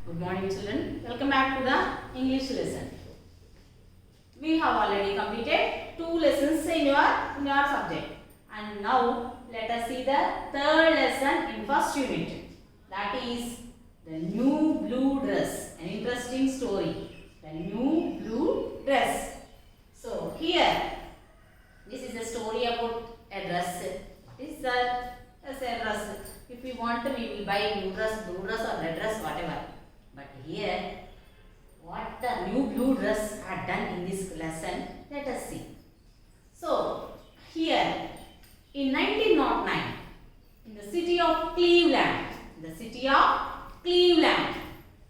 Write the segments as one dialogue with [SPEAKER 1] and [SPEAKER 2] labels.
[SPEAKER 1] Good morning children. Welcome back to the English lesson. We have already completed 2 lessons in your subject. And now let us see the third lesson in first unit. That is the new blue dress. An interesting story. The new blue dress. So here, this is a story about a dress. What is that? As a dress. If we want, we will buy new dress, blue dress or red dress, whatever. But here, what the new blue dress had done in this lesson, let us see. So, here in 1909, in the city of Cleveland,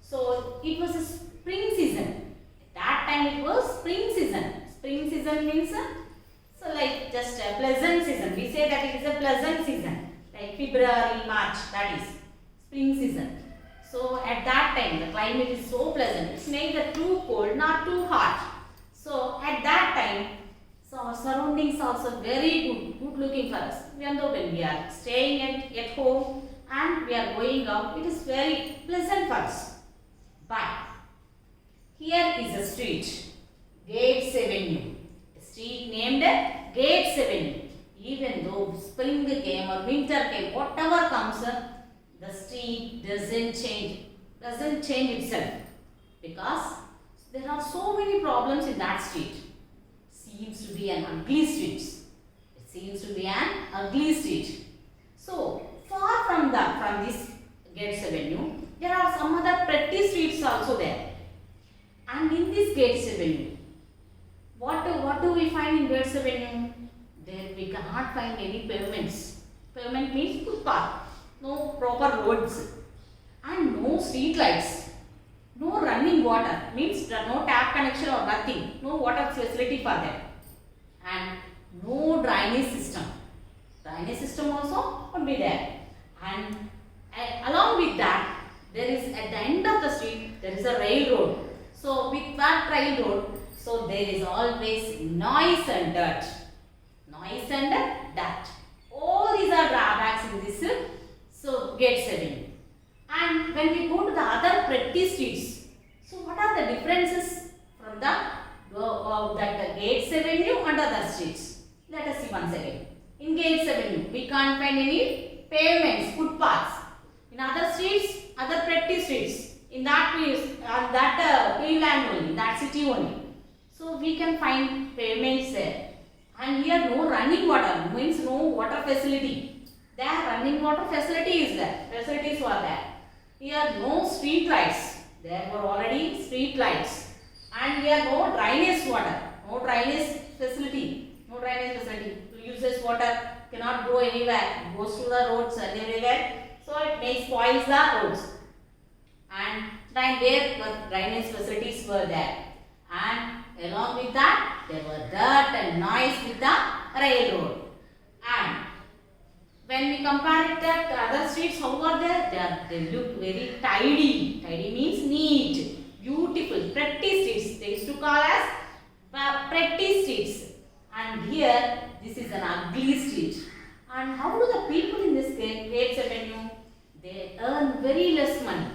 [SPEAKER 1] so it was a spring season. At that time it was spring season. Spring season means, so like just a pleasant season. We say that it is a pleasant season. Like February, March, that is spring season. So at that time the climate is so pleasant. It's neither too cold nor too hot. So at that time, so our surroundings are also very good looking for us. Even though when we are staying at home and we are going out, it is very pleasant for us. But here is a street, Gates Avenue. A street named Gates Avenue. Even though spring came or winter came, whatever comes, the street doesn't change itself, because there are so many problems in that street. Seems to be an ugly street. It seems to be an ugly street. So far from this Gates Avenue, there are some other pretty streets also there. And in this Gates Avenue, what do we find in Gates Avenue? There we cannot find any pavements. Pavement means footpath. No proper roads and no street lights, no running water, means no tap connection or nothing, no water facility for them, and no drainage system. Drainage system also would be there, and along with that, there is at the end of the street there is a railroad. So with that railroad, so there is always noise and dirt. All these are drawbacks in this Gates Avenue. And when we go to the other pretty streets, so what are the differences from the Gates Avenue and other streets? Let us see once again. In Gates Avenue, we can't find any pavements, footpaths. In other streets, other pretty streets, in that Cleveland only, that city only. So we can find pavements there. And here no running water, means no water facility. There running water facility is there. Facilities were there. Here no street lights. There were already street lights. And here no drainage water. No drainage facility. Uses water, cannot go anywhere. It goes to the roads and everywhere. So it may spoil the roads. And there were drainage facilities were there. And along with that, there were dirt and noise with the railroad. And when we compare it to other streets, how are they look very tidy. Tidy means neat, beautiful, pretty streets. They used to call as pretty streets. And here, this is an ugly street. And how do the people in this Gates Avenue? They earn very less money.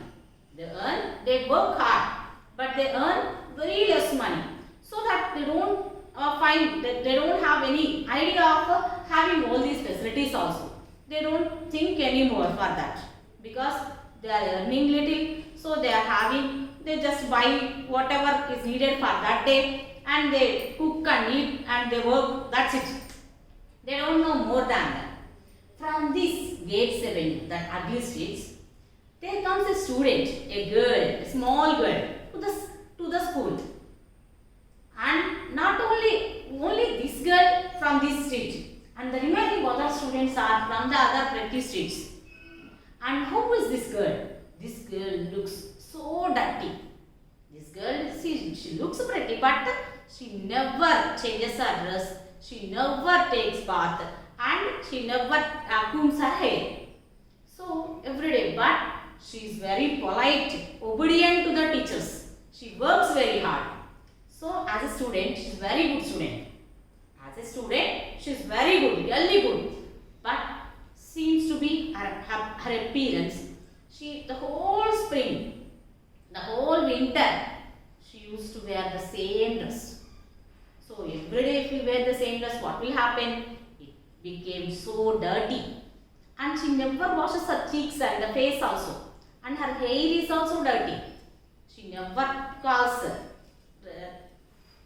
[SPEAKER 1] They work hard, but they earn very less money. So that they don't they don't have any idea of having all these facilities also. They don't think anymore for that, because they are earning little, so they just buy whatever is needed for that day, and they cook and eat and they work, that's it. They don't know more than that. From this Gates Avenue, that ugly streets, there comes a student, a girl, a small girl, to the school. And not only this girl from this street, and the remaining other students are from the other pretty streets. And how is this girl? This girl looks so dirty. This girl, she looks pretty, but she never changes her dress. She never takes bath, and she never combs her hair. So every day, but she is very polite, obedient to the teachers. She works very hard. So as a student, she is very good student. As a student, she is very good, really good. But seems to be her appearance. The whole spring, will happen? It became so dirty. And she never washes her cheeks and the face also. And her hair is also dirty. She never calls her.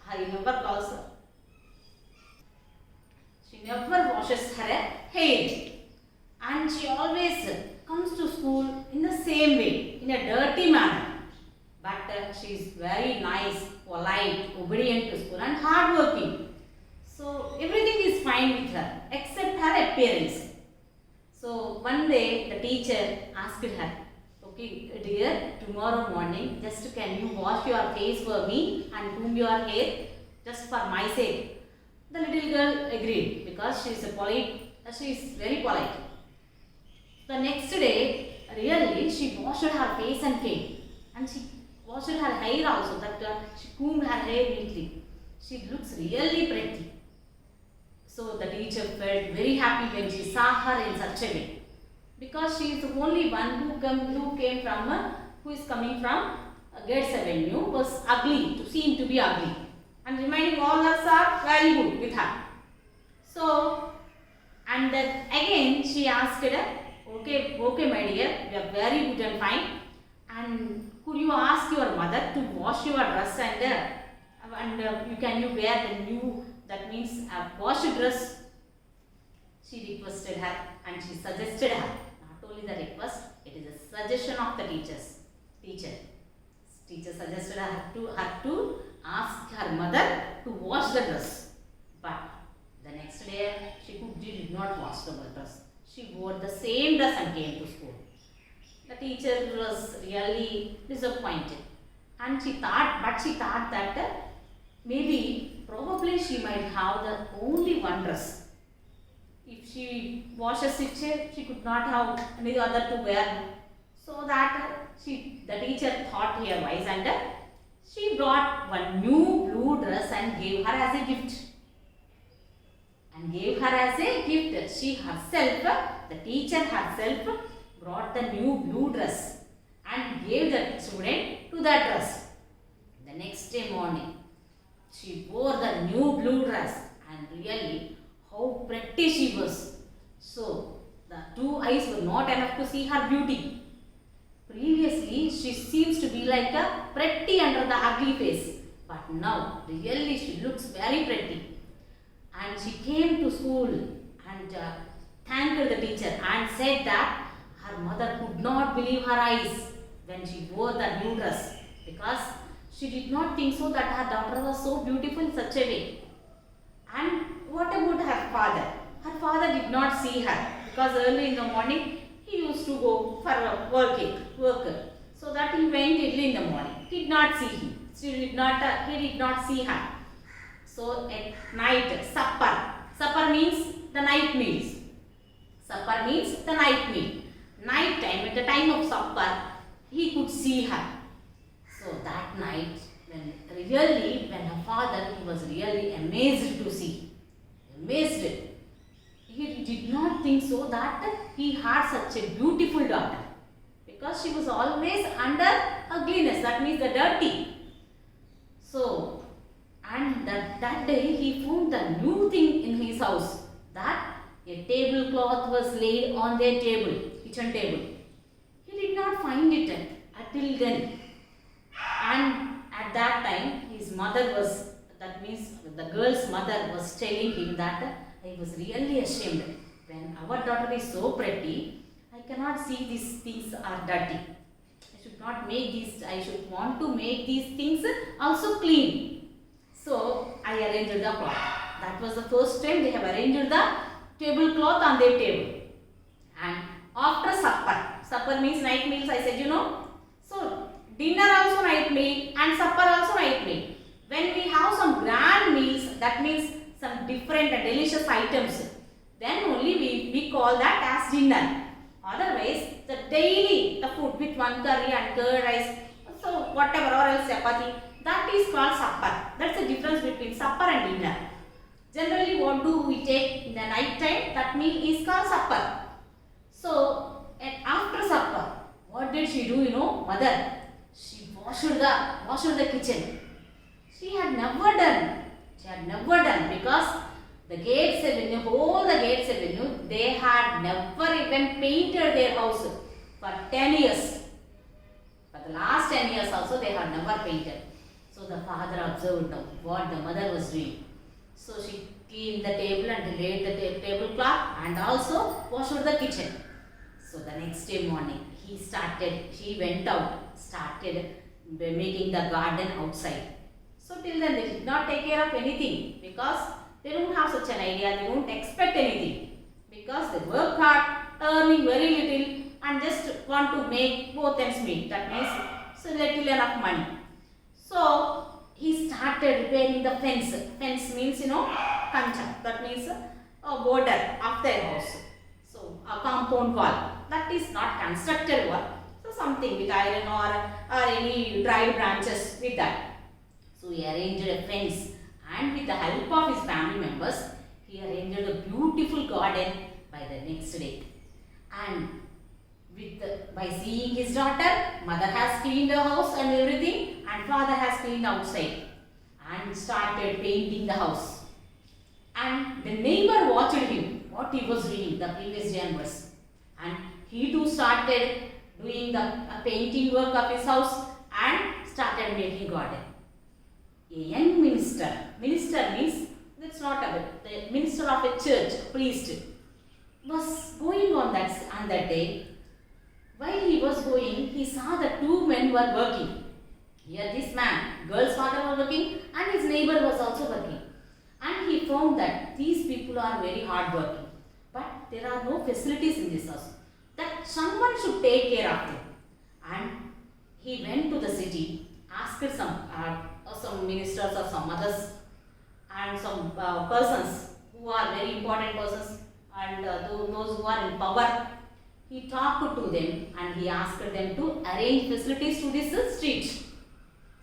[SPEAKER 1] He never calls her. She never washes her hair. And she always comes to school in the same way, in a dirty manner. But she is very nice, polite, obedient to school and hardworking. So everything is fine with her except her appearance. So one day the teacher asked her, okay dear, tomorrow morning just can you wash your face for me and comb your hair just for my sake. The little girl agreed because she is very polite. The next day, really, she washed her face and came. And she washed her hair also, that she combed her hair neatly. She looks really pretty. So the teacher felt very happy when she saw her in such a way. Because she is the only one who is coming from Gates Avenue, was ugly, seemed to be ugly. And remaining all others are very good with her. So, and then again she asked her, okay my dear, you are very good and fine. And could you ask your mother to wash your dress and you wear the new, that means a washed dress? She requested her and she suggested her. Not only the request, it is a suggestion of the teacher. Teacher suggested her to ask her mother to wash the dress. But the next day she did not wash the dress. She wore the same dress and came to school. The teacher was really disappointed. And she thought that probably she might have the only one dress. If she washes it, she could not have any other to wear. So that the teacher thought here wise and she brought one new blue dress and gave her as a gift. She herself, the teacher herself, brought the new blue dress and gave the student to that dress. The next day morning, she wore the new blue dress and really how pretty she was. So the two eyes were not enough to see her beauty. Previously, she seems to be like a pretty under the ugly face. But now, really she looks very pretty. And she came to school and thanked the teacher and said that her mother could not believe her eyes when she wore the new dress, because she did not think so that her daughter was so beautiful in such a way. And what about her father? Her father did not see her because early in the morning he used to go for work. So that he went early in the morning. Did not see him. He did not see her. So at night, supper. Supper means the night meals. Supper means the night meal. Night time, at the time of supper, he could see her. So that night, when her father, he was really amazed to see. Amazed. He did not think so that he had such a beautiful daughter, because she was always under ugliness, that means the dirty. So, and that day he found the new thing in his house, that a tablecloth was laid on their table, kitchen table. He did not find it until then. And at that time his mother was, that means the girl's mother was telling him that I was really ashamed. When our daughter is so pretty, I cannot see these things are dirty. I should want to make these things also clean. So I arranged the cloth. That was the first time they have arranged the tablecloth on their table. And after supper means night meals, I said, So dinner also night meal and supper also night meal. When we have some grand meals, that means some different and delicious items, then only we call that as dinner. Otherwise, the food with one curry and curd rice, so whatever, or else chapati, that is called supper. That's the difference between supper and dinner. Generally, what do we take in the night time? That meal is called supper. So, after supper, what did she do? Mother, she washed the kitchen. She had never done because The Gates Avenue, whole the Gates Avenue, they had never even painted their house for 10 years. For the last 10 years also they had never painted. So the father observed what the mother was doing. So she cleaned the table and laid the tablecloth and also washed the kitchen. So the next day morning she went out, started making the garden outside. So till then they did not take care of anything because they don't have such an idea, they don't expect anything. Because they work hard, earning very little and just want to make both ends meet. That means so little enough money. So he started repairing the fence. Fence means kancha. That means a border of their house. So a compound wall. That is not constructed wall. So something with iron or any dry branches with that. So he arranged a fence and with the help of his family members, he arranged a beautiful garden by the next day. And by seeing his daughter, mother has cleaned the house and everything and father has cleaned outside and started painting the house. And the neighbor watched him, what he was doing the previous day onwards. And he too started doing the painting work of his house and started making garden. A young minister means that's not a the minister of a church, priest, was going on that day. While he was going, he saw the two men were working. Here this man, girl's father was working and his neighbor was also working. And he found that these people are very hard working. But there are no facilities in this house. That someone should take care of them. And he went to the city, asked some ministers or some others and some persons who are very important persons and those who are in power. He talked to them and he asked them to arrange facilities to this street.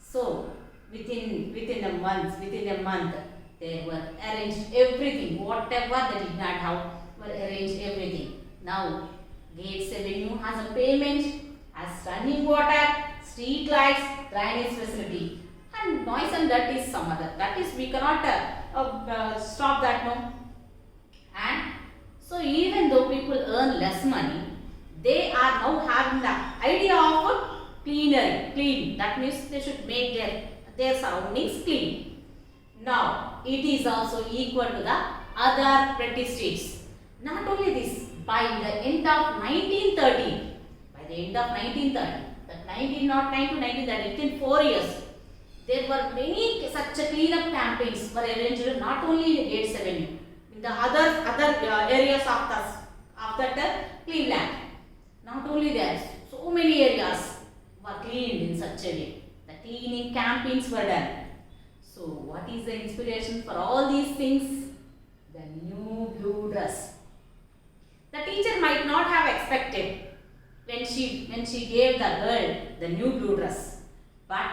[SPEAKER 1] So within a month, they were arranged everything, whatever they did not have, were arranged everything. Now Gates Avenue has a pavement, has running water, street lights, drainage facility, and noise and dirt is some other. That is we cannot stop that, no. And so even though people earn less money, they are now having the idea of clean. That means they should make their surroundings clean. Now it is also equal to the other pretty streets. Not only this, by the end of 1930, that 1909 to 1930, within 4 years, there were many such clean-up campaigns were arranged not only in Gates Avenue, in the other areas of that Cleveland. Not only there, so many areas were cleaned in such a way. The cleaning campaigns were done. So what is the inspiration for all these things? The new blue dress. The teacher might not have expected when she gave the girl the new blue dress. But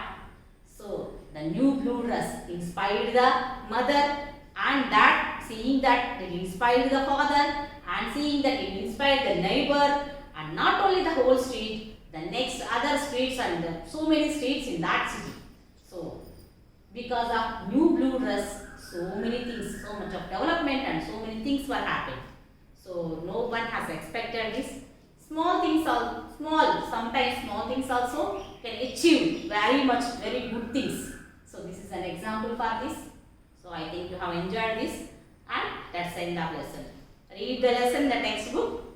[SPEAKER 1] so the new blue dress inspired the mother, and that seeing that it inspired the father, and seeing that it inspired the neighbor, and not only the whole street, the next other streets and so many streets in that city. So because of new blue dress, so many things, so much of development and so many things were happening. So no one has expected this. Sometimes small things also can achieve very good things. So this is an example for this. So I think you have enjoyed this, and that's the end of lesson. Read the lesson, the textbook.